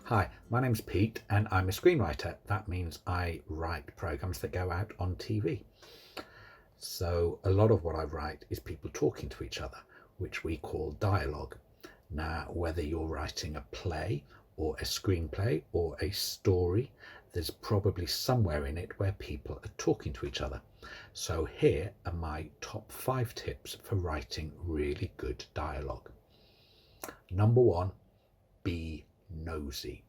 Hi, my name's Pete and I'm a screenwriter. That means I write programs that go out on TV. So a lot of what I write is people talking to each other, which we call dialogue. Now, whether you're writing a play or a screenplay or a story, there's probably somewhere in it where people are talking to each other. So here are my top 5 tips for writing really good dialogue. Number 1, be nosy.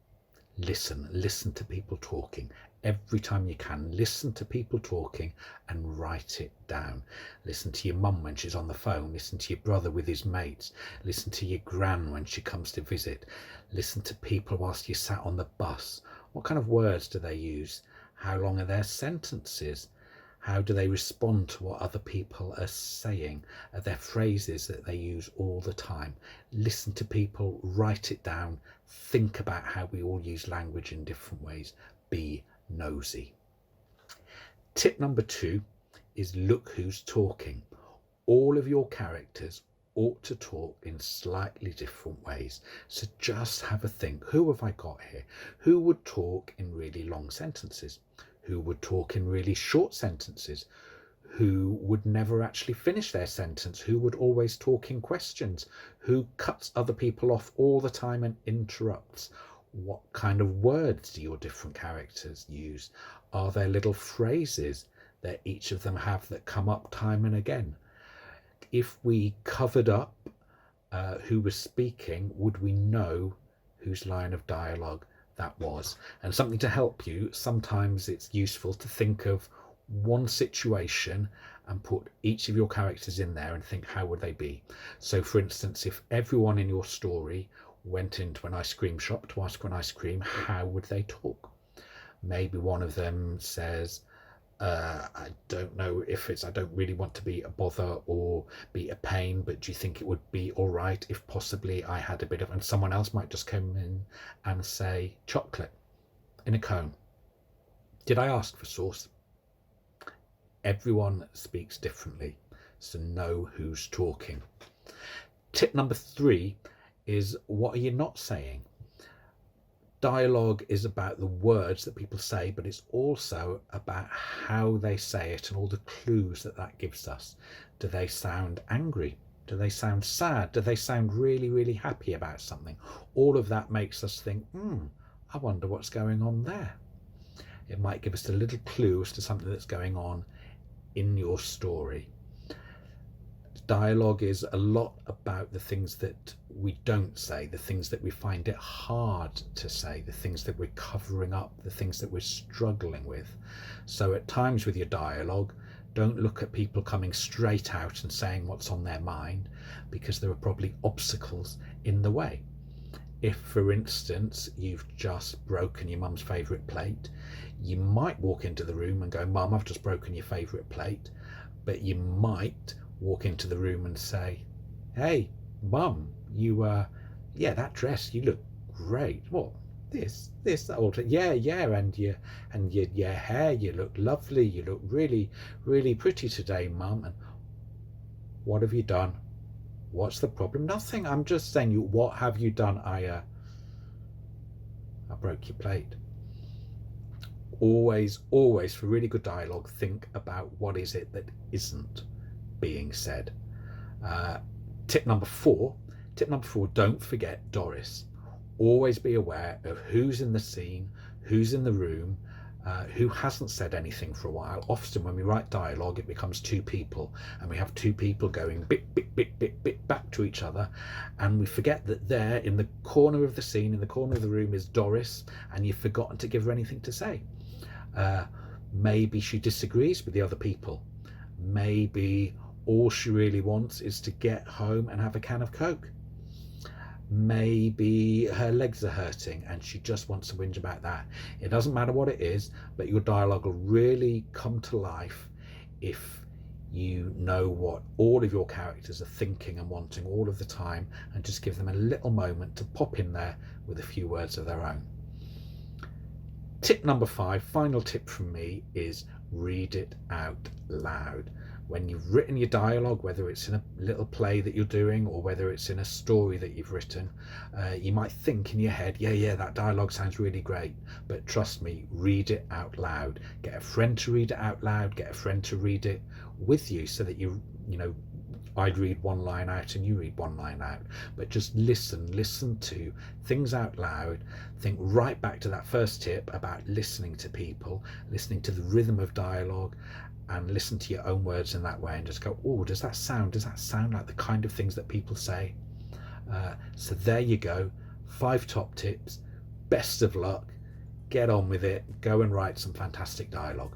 Listen to people talking. Every time you can, listen to people talking and write it down. Listen to your mum when she's on the phone. Listen to your brother with his mates. Listen to your gran when she comes to visit. Listen to people whilst you sat on the bus. What kind of words do they use? How long are their sentences? How do they respond to what other people are saying? Are there phrases that they use all the time? Listen to people, write it down, think about how we all use language in different ways. Be nosy. Tip number 2 is look who's talking. All of your characters ought to talk in slightly different ways. So just have a think. Who have I got here? Who would talk in really long sentences? Who would talk in really short sentences? Who would never actually finish their sentence? Who would always talk in questions? Who cuts other people off all the time and interrupts? What kind of words do your different characters use? Are there little phrases that each of them have that come up time and again? If we covered up who was speaking, would we know whose line of dialogue that was? And something to help you, sometimes it's useful to think of one situation and put each of your characters in there and think, how would they be? So for instance, if everyone in your story went into an ice cream shop to ask for an ice cream, how would they talk? Maybe one of them says, I don't know if it's, I don't really want to be a bother or be a pain, but do you think it would be all right if possibly I had a bit of, and someone else might just come in and say chocolate in a cone. Did I ask for sauce? Everyone speaks differently, so know who's talking. Tip number 3 is, what are you not saying? Dialogue is about the words that people say, but it's also about how they say it and all the clues that that gives us. Do they sound angry? Do they sound sad? Do they sound really, really happy about something? All of that makes us think, I wonder what's going on there. It might give us a little clue as to something that's going on in your story. Dialogue is a lot about the things that we don't say, the things that we find it hard to say, the things that we're covering up, the things that we're struggling with. So at times with your dialogue, don't look at people coming straight out and saying what's on their mind, because there are probably obstacles in the way. If, for instance, you've just broken your mum's favourite plate, you might walk into the room and go, Mum, I've just broken your favourite plate. But you might walk into the room and say, hey, Mum, you, that dress, you look great. What? This, yeah, and your hair, you look lovely. You look really, really pretty today, Mum. And what have you done? What's the problem? Nothing. I'm just saying, what have you done? I broke your plate. Always, for really good dialogue, think about what is it that isn't being said. Tip number 4, don't forget Doris. Always be aware of who's in the scene, who's in the room, who hasn't said anything for a while. Often when we write dialogue, it becomes 2 people, and we have 2 people going bit back to each other, and we forget that there in the corner of the scene, in the corner of the room, is Doris, and you've forgotten to give her anything to say. Maybe she disagrees with the other people. Maybe all she really wants is to get home and have a can of Coke. Maybe her legs are hurting and she just wants to whinge about that. It doesn't matter what it is, but your dialogue will really come to life if you know what all of your characters are thinking and wanting all of the time, and just give them a little moment to pop in there with a few words of their own. Tip number 5, final tip from me, is read it out loud. when you've written your dialogue, whether it's in a little play that you're doing or whether it's in a story that you've written, you might think in your head, yeah, that dialogue sounds really great, but trust me, read it out loud. Get a friend to read it out loud, get a friend to read it with you, so that you know, I'd read one line out and you read one line out, but just listen to things out loud. Think right back to that first tip about listening to people, listening to the rhythm of dialogue, and listen to your own words in that way, and just go, oh, does that sound like the kind of things that people say? So there you go, 5 top tips. Best of luck, get on with it, go and write some fantastic dialogue.